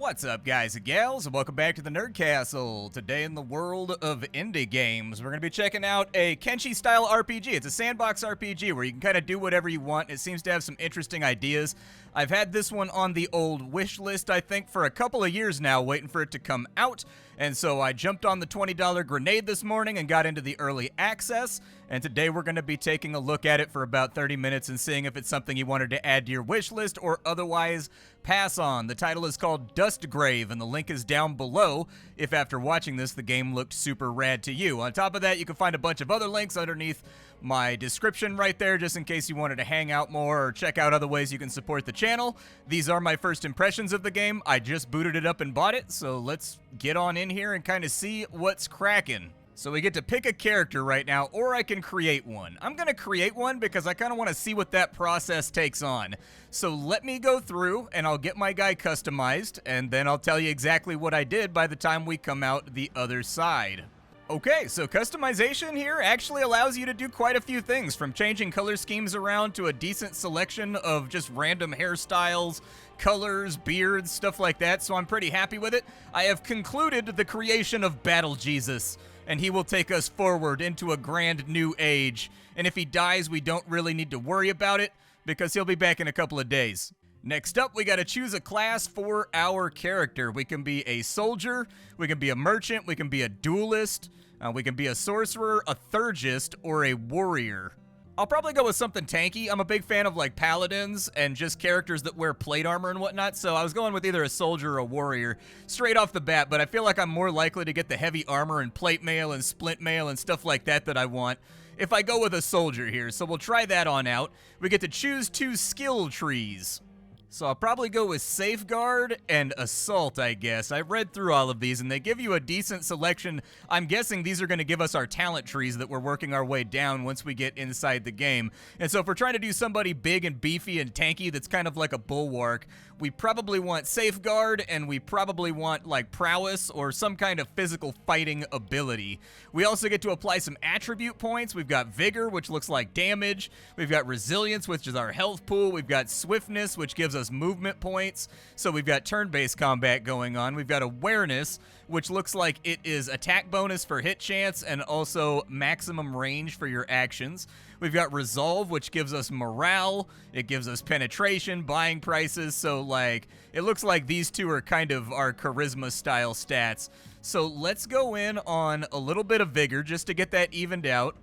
What's up, guys and gals, and welcome back to the Nerd Castle. Today in the world of indie games, we're going to be checking out a Kenshi-style RPG. It's a sandbox RPG where you can kind of do whatever you want. It seems to have some interesting ideas. I've had this one on the old wish list, I think, for a couple of years now, waiting for it to come out. And so I jumped on the $20 grenade this morning and got into the early access. And today we're going to be taking a look at it for about 30 minutes and seeing if it's something you wanted to add to your wish list or otherwise pass on. The title is called Dustgrave, and the link is down below if after watching this the game looked super rad to you. On top of that, you can find a bunch of other links underneath my description right there, just in case you wanted to hang out more or check out other ways you can support the channel. These are my first impressions of the game. I just booted it up and bought it, so let's get on in here and kind of see what's cracking. So we get to pick a character right now, or I can create one. I'm going to create one because I kind of want to see what that process takes on. So let me go through and I'll get my guy customized, and then I'll tell you exactly what I did by the time we come out the other side. Okay, so customization here actually allows you to do quite a few things, from changing color schemes around to a decent selection of just random hairstyles, colors, beards, stuff like that, so I'm pretty happy with it. I have concluded the creation of Battle Jesus, and he will take us forward into a grand new age. And if he dies, we don't really need to worry about it, because he'll be back in a couple of days. Next up, we gotta choose a class for our character. We can be a soldier, we can be a merchant, we can be a duelist, we can be a sorcerer, a theurgist, or a warrior. I'll probably go with something tanky. I'm a big fan of like paladins and just characters that wear plate armor and whatnot, so I was going with either a soldier or a warrior straight off the bat, but I feel like I'm more likely to get the heavy armor and plate mail and splint mail and stuff like that I want if I go with a soldier here, so we'll try that on out. We get to choose 2 skill trees. So I'll probably go with Safeguard and Assault, I guess. I read through all of these, and they give you a decent selection. I'm guessing these are going to give us our talent trees that we're working our way down once we get inside the game. And so if we're trying to do somebody big and beefy and tanky that's kind of like a bulwark, we probably want Safeguard, and we probably want, like, Prowess or some kind of physical fighting ability. We also get to apply some attribute points. We've got Vigor, which looks like damage. We've got Resilience, which is our health pool. We've got Swiftness, which gives us movement points, so we've got turn-based combat going on. We've got Awareness, which looks like it is attack bonus for hit chance and also maximum range for your actions. We've got Resolve, which gives us morale, it gives us penetration, buying prices, so like, it looks like these two are kind of our charisma style stats. So let's go in on a little bit of Vigor just to get that evened out.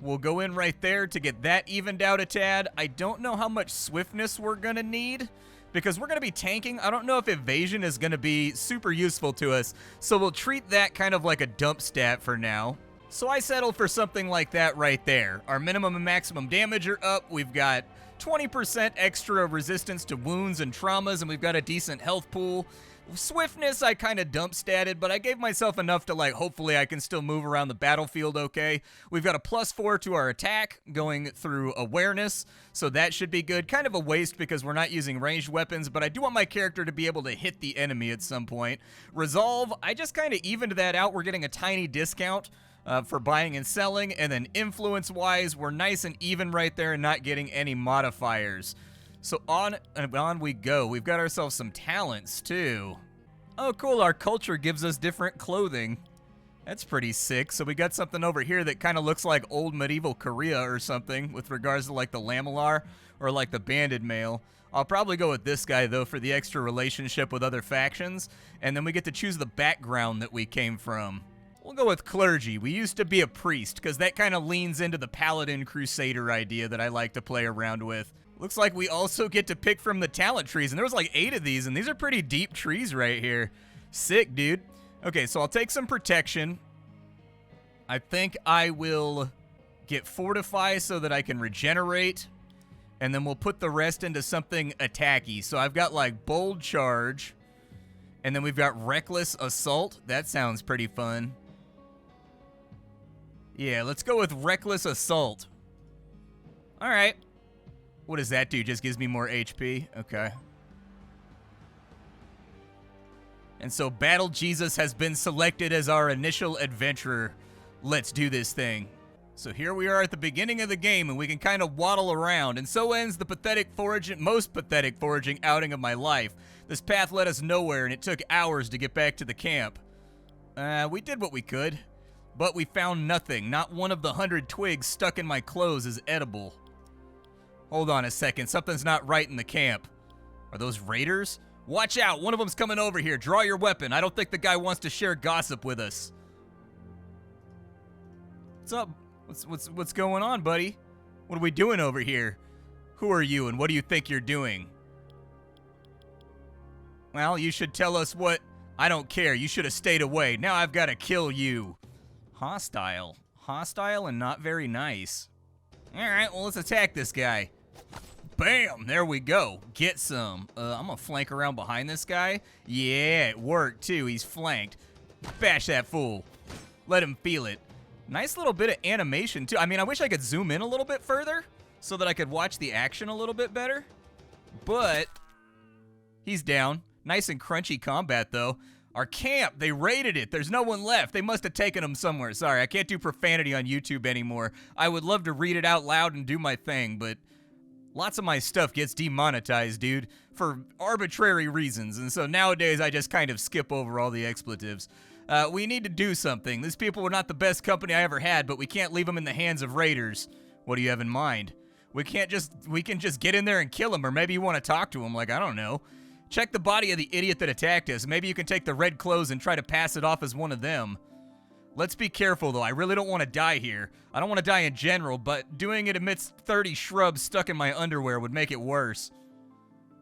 We'll go in right there to get that evened out a tad. I don't know how much swiftness we're going to need because we're going to be tanking. I don't know if evasion is going to be super useful to us, so we'll treat that kind of like a dump stat for now. So I settle for something like that right there. Our minimum and maximum damage are up. We've got 20% extra resistance to wounds and traumas, and we've got a decent health pool. Swiftness, I kind of dump statted, but I gave myself enough to, like, hopefully I can still move around the battlefield okay. We've got a +4 to our attack going through Awareness, so that should be good. Kind of a waste because we're not using ranged weapons, but I do want my character to be able to hit the enemy at some point. Resolve, I just kind of evened that out. We're getting a tiny discount for buying and selling, and then influence-wise, we're nice and even right there and not getting any modifiers. So on and on we go. We've got ourselves some talents, too. Oh, cool. Our culture gives us different clothing. That's pretty sick. So we got something over here that kind of looks like old medieval Korea or something with regards to, like, the lamellar or, like, the banded mail. I'll probably go with this guy, though, for the extra relationship with other factions. And then we get to choose the background that we came from. We'll go with clergy. We used to be a priest, because that kind of leans into the paladin crusader idea that I like to play around with. Looks like we also get to pick from the talent trees, and there was like 8 of these, and these are pretty deep trees right here. Sick, dude. Okay, so I'll take some protection. I think I will get Fortify so that I can regenerate, and then we'll put the rest into something attacky. So I've got like Bold Charge, and then we've got Reckless Assault. That sounds pretty fun. Yeah, let's go with Reckless Assault. All right. What does that do? Just gives me more HP? Okay. And so Battle Jesus has been selected as our initial adventurer. Let's do this thing. So here we are at the beginning of the game, and we can kind of waddle around, and so ends the most pathetic foraging outing of my life. This path led us nowhere, and it took hours to get back to the camp. We did what we could, but we found nothing. Not one of the 100 twigs stuck in my clothes is edible. Hold on a second, something's not right in the camp. Are those raiders? Watch out, one of them's coming over here. Draw your weapon. I don't think the guy wants to share gossip with us. What's up? What's going on, buddy? What are we doing over here? Who are you and what do you think you're doing? Well, you should tell us what... I don't care. You should have stayed away. Now I've got to kill you. Hostile. Hostile and not very nice. Alright, well, let's attack this guy. Bam! There we go. Get some. I'm gonna flank around behind this guy. Yeah, it worked, too. He's flanked. Bash that fool. Let him feel it. Nice little bit of animation, too. I mean, I wish I could zoom in a little bit further so that I could watch the action a little bit better. But he's down. Nice and crunchy combat, though. Our camp, they raided it. There's no one left. They must have taken them somewhere. Sorry, I can't do profanity on YouTube anymore. I would love to read it out loud and do my thing, but lots of my stuff gets demonetized, dude, for arbitrary reasons. And so nowadays, I just kind of skip over all the expletives. We need to do something. These people were not the best company I ever had, but we can't leave them in the hands of raiders. What do you have in mind? We can just get in there and kill them, or maybe you want to talk to them, like, I don't know. Check the body of the idiot that attacked us. Maybe you can take the red clothes and try to pass it off as one of them. Let's be careful, though. I really don't want to die here. I don't want to die in general, but doing it amidst 30 shrubs stuck in my underwear would make it worse.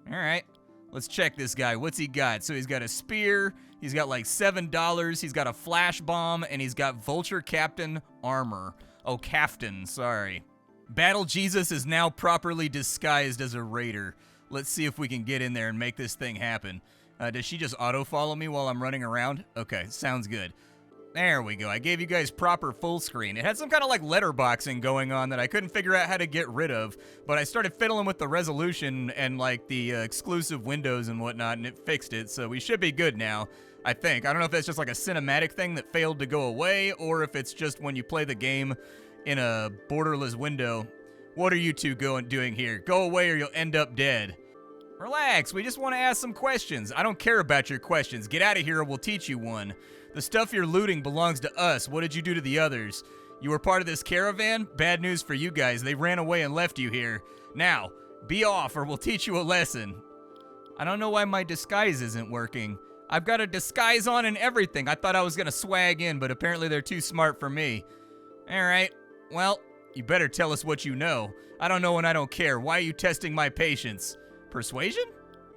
All right. Let's check this guy. What's he got? So he's got a spear. He's got like $7. He's got a flash bomb, and he's got Vulture Captain armor. Oh, Captain, sorry. Battle Jesus is now properly disguised as a raider. Let's see if we can get in there and make this thing happen. Does she just auto-follow me while I'm running around? Okay, sounds good. There we go. I gave you guys proper full screen. It had some kind of like letterboxing going on that I couldn't figure out how to get rid of, but I started fiddling with the resolution and like the exclusive windows and whatnot, and it fixed it, so we should be good now, I think. I don't know if that's just like a cinematic thing that failed to go away, or if it's just when you play the game in a borderless window. What are you two doing here? Go away or you'll end up dead. Relax, we just want to ask some questions. I don't care about your questions. Get out of here or we'll teach you one. The stuff you're looting belongs to us. What did you do to the others? You were part of this caravan? Bad news for you guys. They ran away and left you here. Now, be off or we'll teach you a lesson. I don't know why my disguise isn't working. I've got a disguise on and everything. I thought I was going to swag in, but apparently they're too smart for me. All right, well, you better tell us what you know. I don't know and I don't care. Why are you testing my patience? Persuasion?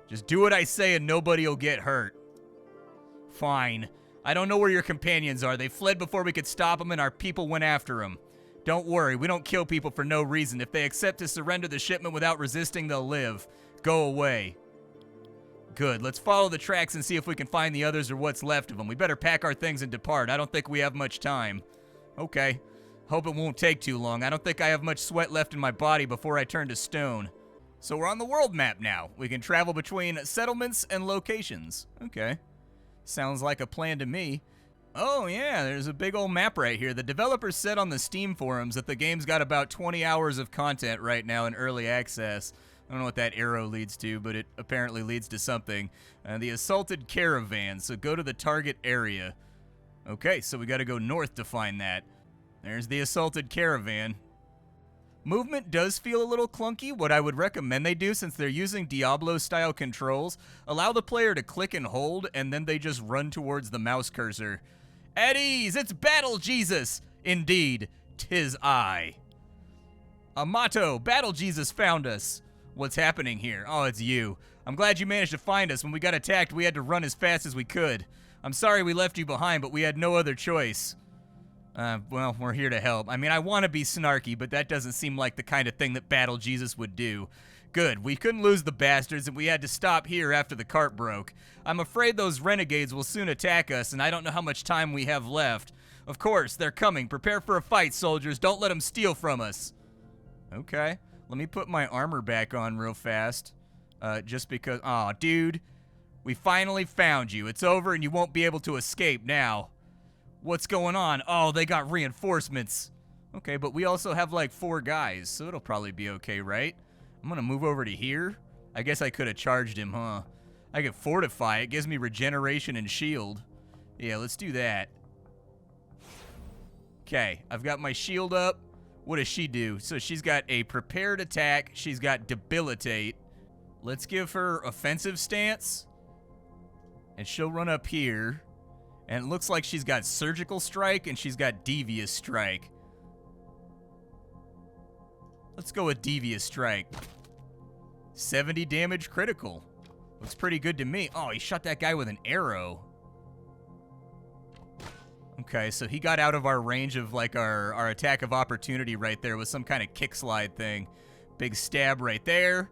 Just do what I say and nobody will get hurt. Fine. I don't know where your companions are. They fled before we could stop them and our people went after them. Don't worry, we don't kill people for no reason. If they accept to surrender the shipment without resisting, they'll live. Go away. Good, let's follow the tracks and see if we can find the others or what's left of them. We better pack our things and depart. I don't think we have much time. Okay. Hope it won't take too long. I don't think I have much sweat left in my body before I turn to stone. So we're on the world map now. We can travel between settlements and locations. Okay. Sounds like a plan to me. Oh yeah, there's a big old map right here. The developers said on the Steam forums that the game's got about 20 hours of content right now in early access. I don't know what that arrow leads to, but it apparently leads to something. The assaulted caravan, so go to the target area. Okay, so we gotta go north to find that. There's the assaulted caravan. Movement does feel a little clunky. What I would recommend they do, since they're using Diablo-style controls, allow the player to click and hold, and then they just run towards the mouse cursor. At ease, it's Battle Jesus! Indeed, 'tis I. Amato, Battle Jesus found us. What's happening here? Oh, it's you. I'm glad you managed to find us. When we got attacked, we had to run as fast as we could. I'm sorry we left you behind, but we had no other choice. Well, we're here to help. I mean, I want to be snarky, but that doesn't seem like the kind of thing that Battle Jesus would do. Good, we couldn't lose the bastards, and we had to stop here after the cart broke. I'm afraid those renegades will soon attack us, and I don't know how much time we have left. Of course, they're coming. Prepare for a fight, soldiers. Don't let them steal from us. Okay, let me put my armor back on real fast. Just because... Aw, dude. We finally found you. It's over, and you won't be able to escape now. What's going on? Oh, they got reinforcements. Okay, but we also have like 4 guys, so it'll probably be okay, right? I'm gonna move over to here. I guess I could have charged him, huh? I could fortify. It gives me regeneration and shield. Yeah, let's do that. Okay, I've got my shield up. What does she do? So she's got a prepared attack. She's got debilitate. Let's give her offensive stance. And she'll run up here. And it looks like she's got surgical strike and she's got devious strike. Let's go with devious strike. 70 damage critical. Looks pretty good to me. Oh, he shot that guy with an arrow. Okay, so he got out of our range of like our attack of opportunity right there with some kind of kick slide thing. Big stab right there.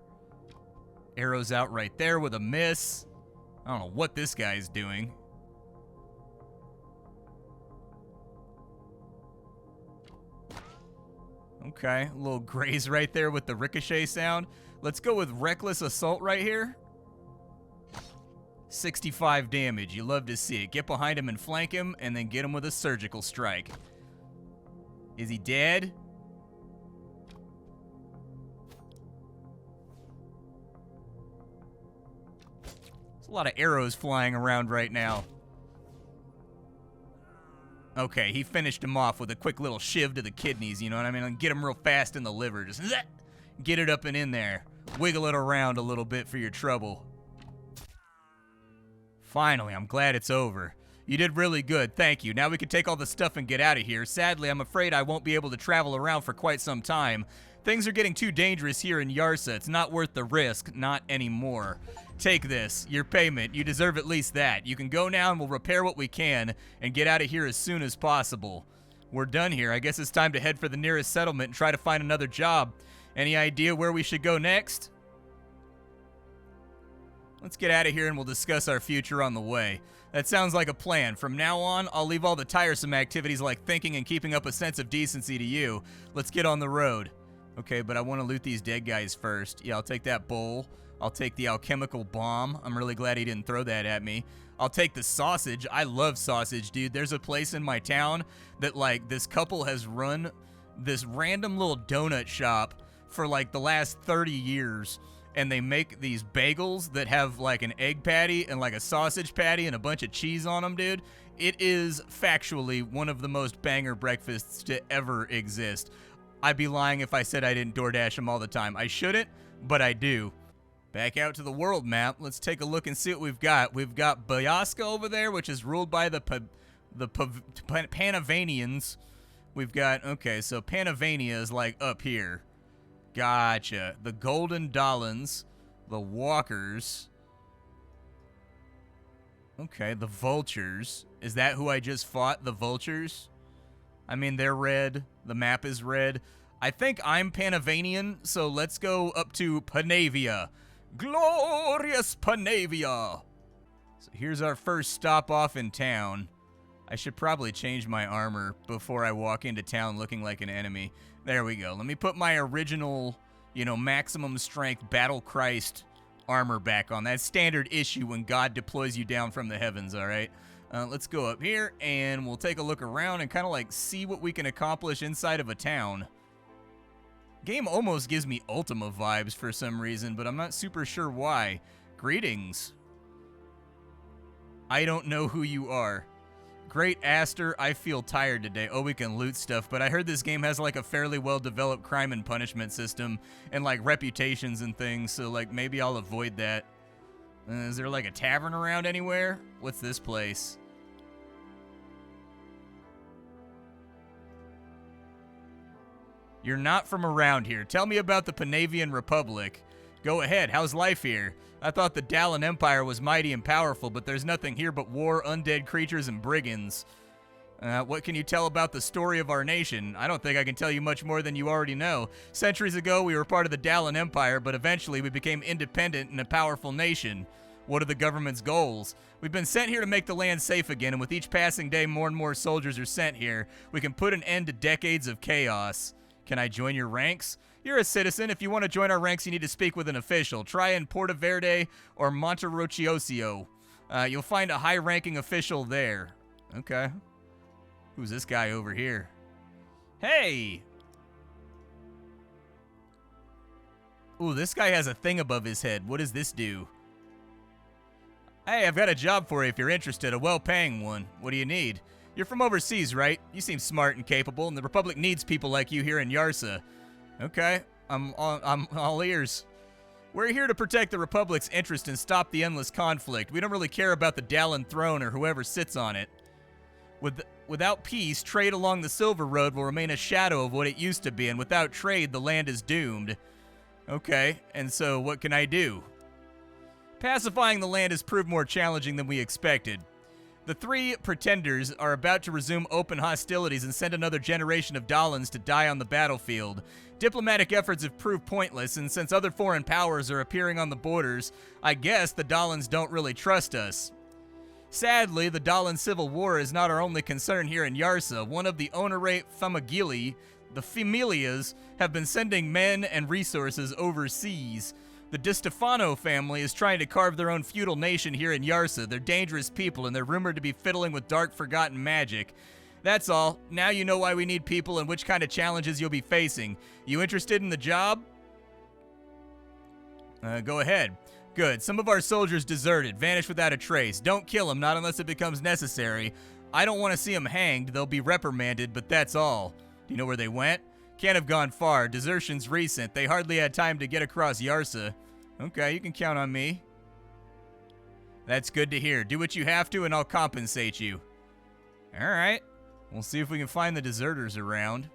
Arrows out right there with a miss. I don't know what this guy's doing. Okay, a little graze right there with the ricochet sound. Let's go with reckless assault right here. 65 damage. You love to see it. Get behind him and flank him, and then get him with a surgical strike. Is he dead? There's a lot of arrows flying around right now. Okay, he finished him off with a quick little shiv to the kidneys, you know what I mean? And get him real fast in the liver. Just get it up and in there. Wiggle it around a little bit for your trouble. Finally, I'm glad it's over. You did really good, thank you. Now we can take all the stuff and get out of here. Sadly, I'm afraid I won't be able to travel around for quite some time. Things are getting too dangerous here in Yarsa. It's not worth the risk, not anymore. Take this, your payment. You deserve at least that. You can go now and we'll repair what we can and get out of here as soon as possible. We're done here. I guess it's time to head for the nearest settlement and try to find another job. Any idea where we should go next? Let's get out of here and we'll discuss our future on the way. That sounds like a plan. From now on, I'll leave all the tiresome activities like thinking and keeping up a sense of decency to you. Let's get on the road. Okay, but I want to loot these dead guys first. Yeah, I'll take that bowl. I'll take the alchemical bomb. I'm really glad he didn't throw that at me. I'll take the sausage. I love sausage, dude. There's a place in my town that, like, this couple has run this random little donut shop for, like, the last 30 years. And they make these bagels that have like an egg patty and like a sausage patty and a bunch of cheese on them, dude. It is factually one of the most banger breakfasts to ever exist. I'd be lying if I said I didn't DoorDash them all the time. I shouldn't, but I do. Back out to the world map. Let's take a look and see what we've got. We've got Bayaska over there, which is ruled by the Panavanians. We've got, okay, so Panavania is like up here. Gotcha. The Golden Dolans, the Walkers. Okay, the Vultures. Is that who I just fought? The Vultures? I mean, they're red. The map is red. I think I'm Panavanian, so let's go up to Panavia. Glorious Panavia! So here's our first stop off in town. I should probably change my armor before I walk into town looking like an enemy. There we go. Let me put my original, you know, maximum strength Battle Christ armor back on. That's standard issue when God deploys you down from the heavens, all right? Let's go up here, and we'll take a look around and kind of, like, see what we can accomplish inside of a town. Game almost gives me Ultima vibes for some reason, but I'm not super sure why. Greetings. I don't know who you are. Great Aster, I feel tired today. Oh, we can loot stuff, but I heard this game has like a fairly well-developed crime and punishment system and like reputations and things, so like maybe I'll avoid that. Is there like a tavern around anywhere? What's this place? You're not from around here. Tell me about the Panavian Republic. Go ahead, how's life here? I thought the Dallin Empire was mighty and powerful, but there's nothing here but war, undead creatures, and brigands. What can you tell about the story of our nation? I don't think I can tell you much more than you already know. Centuries ago, we were part of the Dallin Empire, but eventually we became independent and a powerful nation. What are the government's goals? We've been sent here to make the land safe again, and with each passing day, more and more soldiers are sent here. We can put an end to decades of chaos. Can I join your ranks? You're a citizen. If you want to join our ranks, you need to speak with an official. Try in Porta Verde or Monterocchio. You'll find a high-ranking official there. Okay. Who's this guy over here? Hey! Ooh, this guy has a thing above his head. What does this do? Hey, I've got a job for you if you're interested, a well-paying one. What do you need? You're from overseas, right? You seem smart and capable, and the Republic needs people like you here in Yarsa. Okay, I'm all ears. We're here to protect the Republic's interest and stop the endless conflict. We don't really care about the Dallin throne or whoever sits on it. Without peace, trade along the Silver Road will remain a shadow of what it used to be, and without trade, the land is doomed. Okay, and so what can I do? Pacifying the land has proved more challenging than we expected. The three pretenders are about to resume open hostilities and send another generation of Dallins to die on the battlefield. Diplomatic efforts have proved pointless, and since other foreign powers are appearing on the borders, I guess the Dallins don't really trust us. Sadly, the Dallin Civil War is not our only concern here in Yarsa. One of the Honorate Famigili, the Familias, have been sending men and resources overseas. The Di Stefano family is trying to carve their own feudal nation here in Yarsa. They're dangerous people, and they're rumored to be fiddling with dark, forgotten magic. That's all. Now you know why we need people and which kind of challenges you'll be facing. You interested in the job? Go ahead. Good. Some of our soldiers deserted, vanished without a trace. Don't kill them, not unless it becomes necessary. I don't want to see them hanged. They'll be reprimanded, but that's all. Do you know where they went? Can't have gone far. Desertion's recent. They hardly had time to get across Yarsa. Okay, you can count on me. That's good to hear. Do what you have to, and I'll compensate you. Alright. We'll see if we can find the deserters around.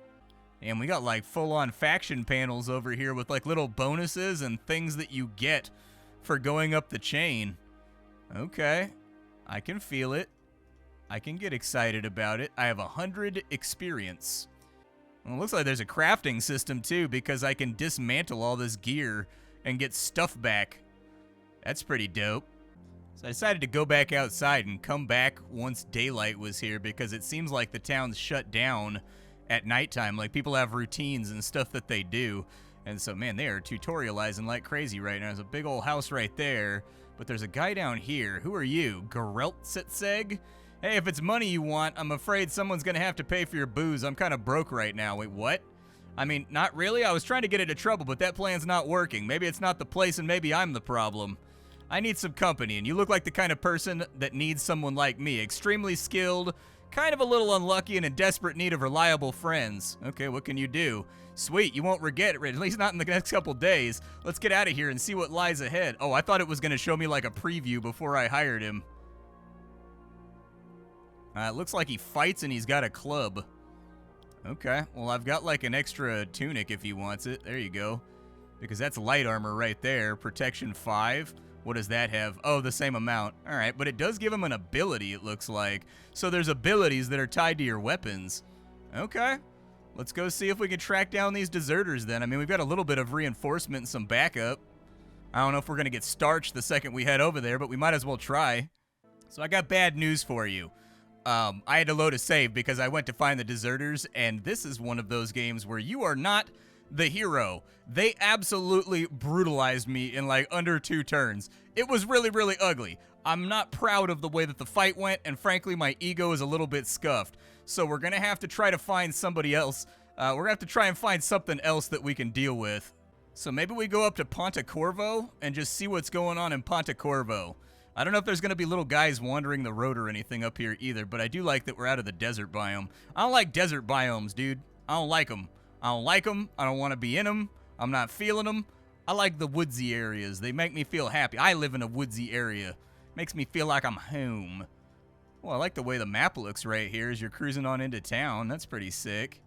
And we got like full-on faction panels over here with like little bonuses and things that you get for going up the chain. Okay. I can feel it. I can get excited about it. I have 100 experience. Well, it looks like there's a crafting system too, because I can dismantle all this gear and get stuff back. That's pretty dope. So I decided to go back outside and come back once daylight was here, because it seems like the town's shut down at nighttime. Like, people have routines and stuff that they do. And so, man, they are tutorializing like crazy right now. There's a big old house right there, but there's a guy down here. Who are you? Gereltsetseg? Hey, if it's money you want, I'm afraid someone's gonna have to pay for your booze. I'm kind of broke right now. Wait, what? I mean, not really. I was trying to get into trouble, but that plan's not working. Maybe it's not the place, and maybe I'm the problem. I need some company, and you look like the kind of person that needs someone like me. Extremely skilled, kind of a little unlucky, and in desperate need of reliable friends. Okay, what can you do? Sweet, you won't regret it, at least not in the next couple days. Let's get out of here and see what lies ahead. Oh, I thought it was going to show me like a preview before I hired him. It looks like he fights and he's got a club. Okay, well, I've got like an extra tunic if he wants it. There you go. Because that's light armor right there. Protection 5. What does that have? Oh, the same amount. All right, but it does give him an ability, it looks like. So there's abilities that are tied to your weapons. Okay. Let's go see if we can track down these deserters then. I mean, we've got a little bit of reinforcement and some backup. I don't know if we're going to get starched the second we head over there, but we might as well try. So I got bad news for you. I had to load a save because I went to find the deserters, and this is one of those games where you are not the hero. They absolutely brutalized me in like under 2 turns. It was really, really ugly. I'm not proud of the way that the fight went, and frankly, my ego is a little bit scuffed. So we're going to have to try to find somebody else. We're going to have to try and find something else that we can deal with. So maybe we go up to Pontecorvo and just see what's going on in Pontecorvo. I don't know if there's going to be little guys wandering the road or anything up here either, but I do like that we're out of the desert biome. I don't like desert biomes, dude. I don't like them. I don't like them. I don't want to be in them. I'm not feeling them. I like the woodsy areas. They make me feel happy. I live in a woodsy area. Makes me feel like I'm home. Well, I like the way the map looks right here as you're cruising on into town. That's pretty sick.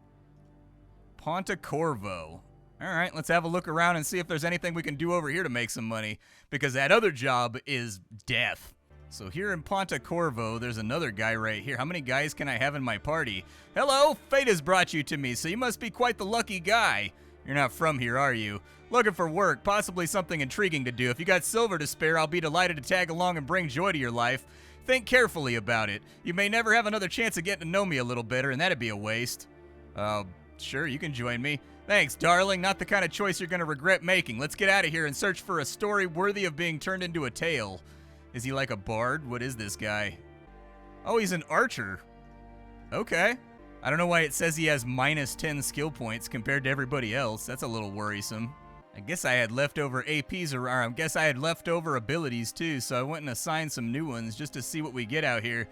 Pontecorvo. All right, let's have a look around and see if there's anything we can do over here to make some money, because that other job is death. So here in Pontecorvo, there's another guy right here. How many guys can I have in my party? Hello, fate has brought you to me, so you must be quite the lucky guy. You're not from here, are you? Looking for work, possibly something intriguing to do. If you got silver to spare, I'll be delighted to tag along and bring joy to your life. Think carefully about it. You may never have another chance of getting to know me a little better, and that'd be a waste. Sure, you can join me. Thanks, darling. Not the kind of choice you're going to regret making. Let's get out of here and search for a story worthy of being turned into a tale. Is he like a bard? What is this guy? Oh, he's an archer. Okay. I don't know why it says he has minus 10 skill points compared to everybody else. That's a little worrisome. I guess I had leftover APs, or I guess I had leftover abilities too, so I went and assigned some new ones just to see what we get out here.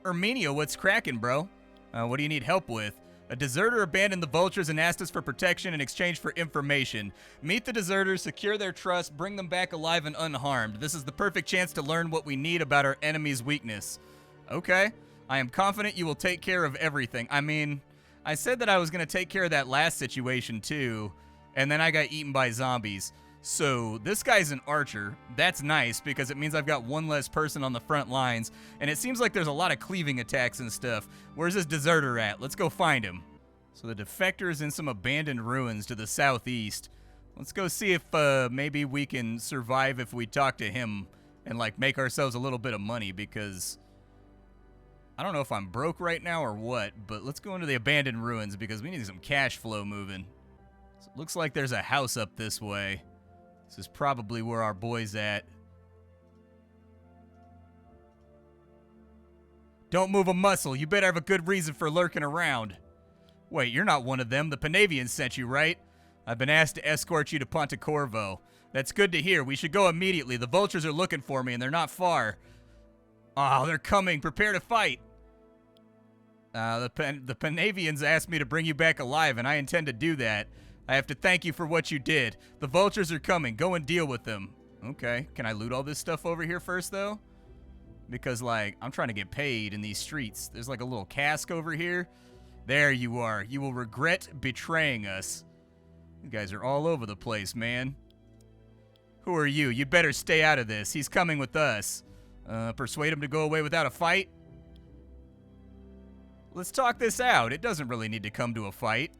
Erminio, what's cracking, bro? What do you need help with? A deserter abandoned the vultures and asked us for protection in exchange for information. Meet the deserters, secure their trust, bring them back alive and unharmed. This is the perfect chance to learn what we need about our enemy's weakness. Okay. I am confident you will take care of everything. I mean, I said that I was going to take care of that last situation too, and then I got eaten by zombies. So this guy's an archer. That's nice because it means I've got one less person on the front lines, and it seems like there's a lot of cleaving attacks and stuff. Where's this deserter at? Let's go find him. So the defector is in some abandoned ruins to the southeast. Let's go see if maybe we can survive if we talk to him and like make ourselves a little bit of money, because I don't know if I'm broke right now or what, but let's go into the abandoned ruins because we need some cash flow moving. So it looks like there's a house up this way. This is probably where our boy's at. Don't move a muscle. You better have a good reason for lurking around. Wait, you're not one of them. The Panavians sent you, right? I've been asked to escort you to Pontecorvo. That's good to hear. We should go immediately. The vultures are looking for me, and they're not far. Oh, they're coming. Prepare to fight. The Panavians asked me to bring you back alive, and I intend to do that. I have to thank you for what you did. The vultures are coming. Go and deal with them. Okay. Can I loot all this stuff over here first, though? Because, like, I'm trying to get paid in these streets. There's, like, a little cask over here. There you are. You will regret betraying us. You guys are all over the place, man. Who are you? You better stay out of this. He's coming with us. Persuade him to go away without a fight? Let's talk this out. It doesn't really need to come to a fight.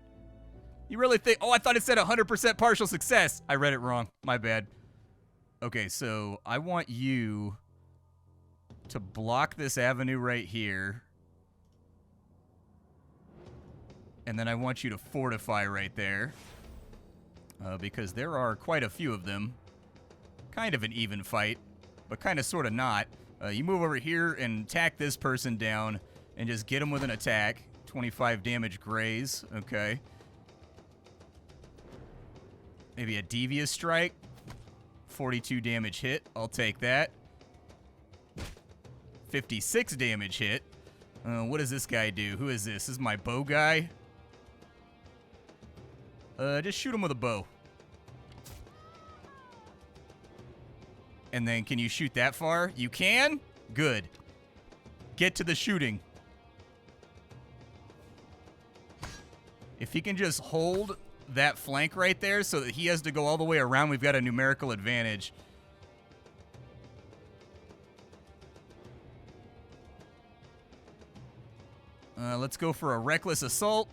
You really think... Oh, I thought it said 100% partial success. I read it wrong. My bad. Okay, so I want you to block this avenue right here. And then I want you to fortify right there. Because there are quite a few of them. Kind of an even fight, but kind of sort of not. You move over here and tack this person down and just get him with an attack. 25 damage graze. Okay. Maybe a devious strike. 42 damage hit. I'll take that. 56 damage hit. What does this guy do? Who is this? This is my bow guy. Just shoot him with a bow. And then can you shoot that far? You can? Good. Get to the shooting. If he can just hold that flank right there so that he has to go all the way around, we've got a numerical advantage. Let's go for a reckless assault.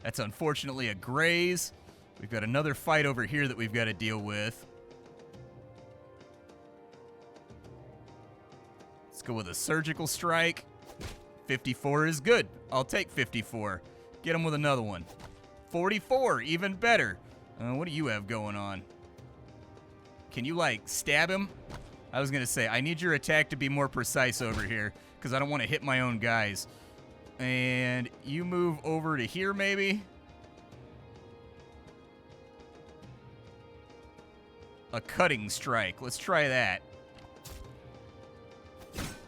That's unfortunately a graze. We've got another fight over here that we've got to deal with. Let's go with a surgical strike. 54 is good. I'll take 54. Get him with another one. 44, even better. What do you have going on? Can you, like, stab him? I was going to say, I need your attack to be more precise over here, because I don't want to hit my own guys. And you move over to here, maybe? A cutting strike. Let's try that.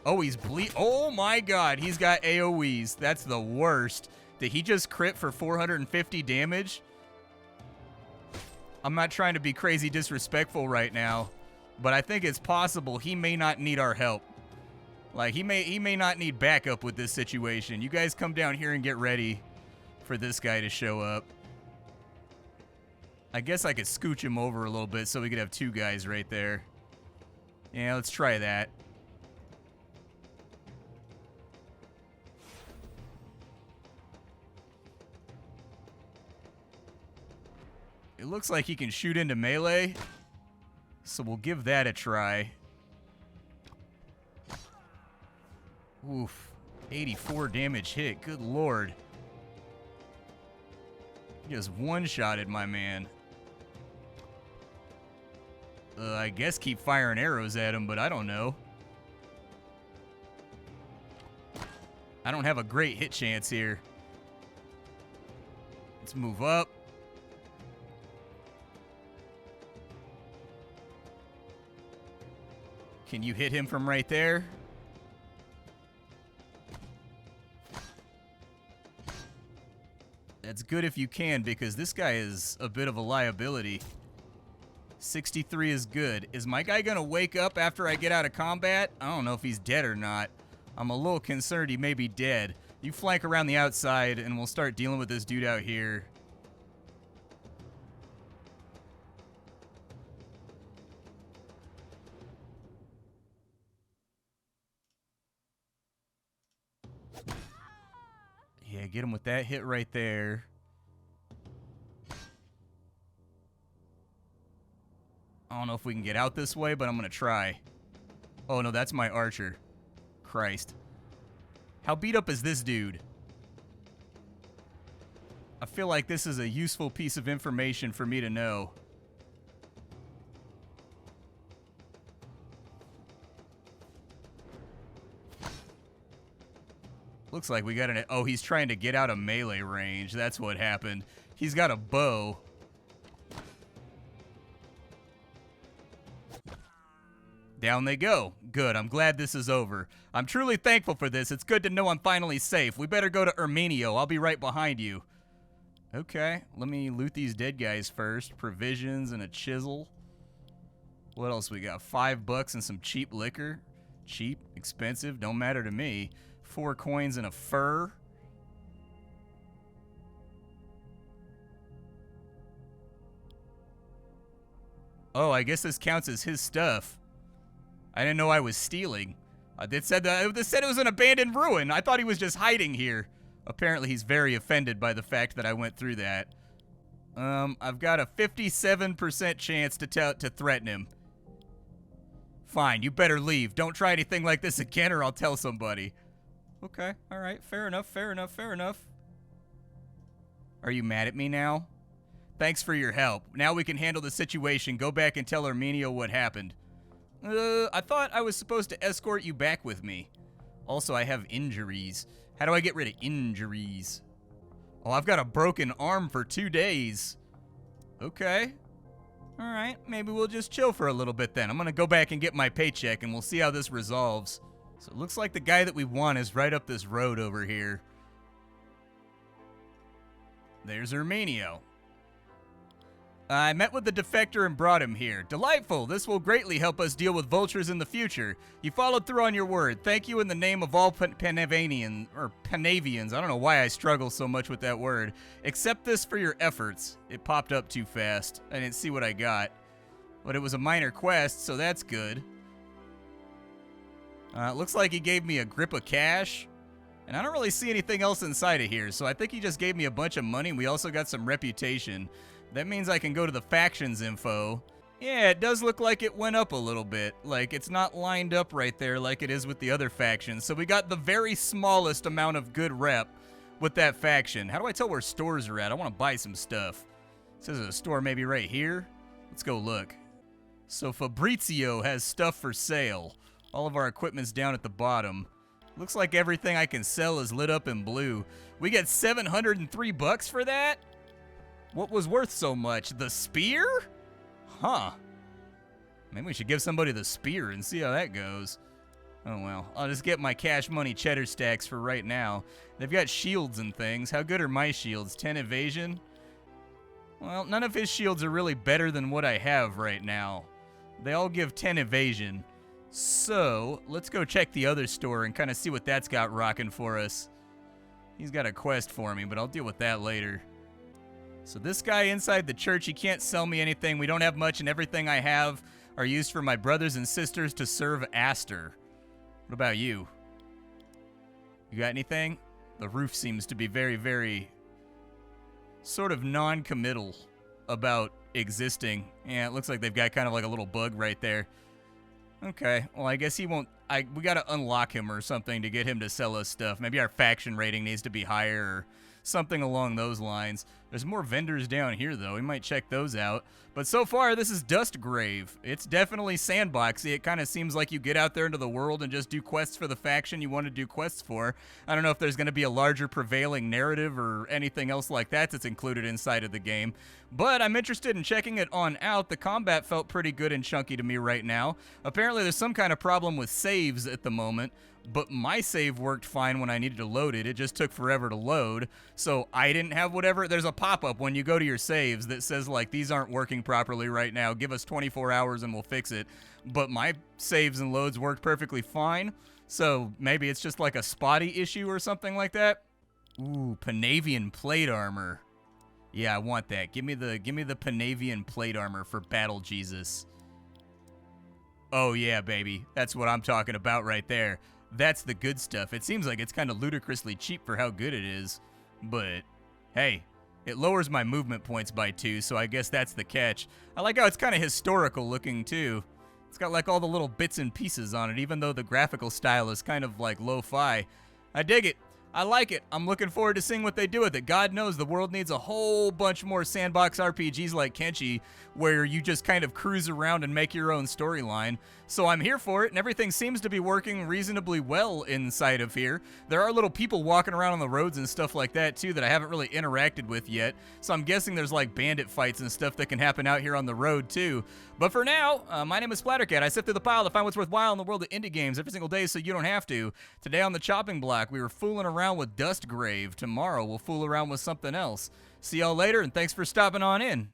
Oh, he's oh my god, he's got AoEs. That's the worst. Did he just crit for 450 damage? I'm not trying to be crazy disrespectful right now, but I think it's possible he may not need our help. Like, he may not need backup with this situation. You guys come down here and get ready for this guy to show up. I guess I could scooch him over a little bit so we could have two guys right there. Yeah, let's try that. It looks like he can shoot into melee, so we'll give that a try. Oof, 84 damage hit, good lord. He just one-shotted my man. I guess keep firing arrows at him, but I don't know. I don't have a great hit chance here. Let's move up. Can you hit him from right there? That's good if you can, because this guy is a bit of a liability. 63 is good. Is my guy gonna wake up after I get out of combat? I don't know if he's dead or not. I'm a little concerned he may be dead. You flank around the outside and we'll start dealing with this dude out here. Yeah, get him with that hit right there. I don't know if we can get out this way, but I'm gonna try. Oh no, that's my archer. Christ. How beat up is this dude? I feel like this is a useful piece of information for me to know. Looks like we got an... Oh, he's trying to get out of melee range. That's what happened. He's got a bow. Down they go. Good. I'm glad this is over. I'm truly thankful for this. It's good to know I'm finally safe. We better go to Ermenio. I'll be right behind you. Okay. Let me loot these dead guys first. Provisions and a chisel. What else we got? $5 and some cheap liquor. Cheap, expensive, don't matter to me. 4 coins and a fur. Oh, I guess this counts as his stuff. I didn't know I was stealing. It said it was an abandoned ruin. I thought he was just hiding here. Apparently he's very offended by the fact that I went through that. I've got a 57% chance to threaten him. Fine, you better leave. Don't try anything like this again or I'll tell somebody. Okay, alright, fair enough, fair enough, fair enough. Are you mad at me now? Thanks for your help. Now we can handle the situation. Go back and tell Ermenio what happened. I thought I was supposed to escort you back with me. Also, I have injuries. How do I get rid of injuries? Oh, I've got a broken arm for 2 days. Okay. Alright, maybe we'll just chill for a little bit then. I'm gonna go back and get my paycheck and we'll see how this resolves. So it looks like the guy that we want is right up this road over here. There's Ermenio. I met with the defector and brought him here. Delightful. This will greatly help us deal with vultures in the future. You followed through on your word. Thank you in the name of all Panavians. I don't know why I struggle so much with that word. Accept this for your efforts. It popped up too fast. I didn't see what I got. But it was a minor quest, so that's good. It looks like he gave me a grip of cash. And I don't really see anything else inside of here, so I think he just gave me a bunch of money. We also got some reputation. That means I can go to the factions info. Yeah, it does look like it went up a little bit. Like, it's not lined up right there like it is with the other factions. So we got the very smallest amount of good rep with that faction. How do I tell where stores are at? I want to buy some stuff. It says there's a store maybe right here. Let's go look. So Fabrizio has stuff for sale. All of our equipment's down at the bottom. Looks like everything I can sell is lit up in blue. We get $703 for that? What was worth so much? The spear? Huh. Maybe we should give somebody the spear and see how that goes. Oh well, I'll just get my cash money cheddar stacks for right now. They've got shields and things. How good are my shields? 10 evasion? Well, none of his shields are really better than what I have right now. They all give 10 evasion. So, let's go check the other store and kind of see what that's got rocking for us. He's got a quest for me, but I'll deal with that later. So this guy inside the church, he can't sell me anything. We don't have much, and everything I have are used for my brothers and sisters to serve Aster. What about you? You got anything? The roof seems to be very, very sort of non-committal about existing. Yeah, it looks like they've got kind of like a little bug right there. Okay, well, I guess he won't... we gotta unlock him or something to get him to sell us stuff. Maybe our faction rating needs to be higher or something along those lines. There's more vendors down here, though. We might check those out. But so far, this is Dustgrave. It's definitely sandboxy. It kind of seems like you get out there into the world and just do quests for the faction you want to do quests for. I don't know if there's going to be a larger prevailing narrative or anything else like that that's included inside of the game. But I'm interested in checking it on out. The combat felt pretty good and chunky to me right now. Apparently, there's some kind of problem with saves at the moment. But my save worked fine when I needed to load it. It just took forever to load. So I didn't have whatever. There's a pop-up when you go to your saves that says, like, these aren't working properly right now. Give us 24 hours and we'll fix it. But my saves and loads worked perfectly fine. So maybe it's just like a spotty issue or something like that. Ooh, Panavian plate armor. Yeah, I want that. Give me the Panavian plate armor for Battle Jesus. Oh yeah, baby. That's what I'm talking about right there. That's the good stuff. It seems like it's kind of ludicrously cheap for how good it is. But, hey, it lowers my movement points by 2, so I guess that's the catch. I like how it's kind of historical looking, too. It's got, like, all the little bits and pieces on it, even though the graphical style is kind of, like, lo-fi. I dig it. I like it. I'm looking forward to seeing what they do with it. God knows the world needs a whole bunch more sandbox RPGs like Kenshi, where you just kind of cruise around and make your own storyline. So I'm here for it, and everything seems to be working reasonably well inside of here. There are little people walking around on the roads and stuff like that, too, that I haven't really interacted with yet. So I'm guessing there's, like, bandit fights and stuff that can happen out here on the road, too. But for now, my name is Splattercat. I sift through the pile to find what's worthwhile in the world of indie games every single day so you don't have to. Today on the chopping block, we were fooling around with Dustgrave. Tomorrow, we'll fool around with something else. See y'all later, and thanks for stopping on in.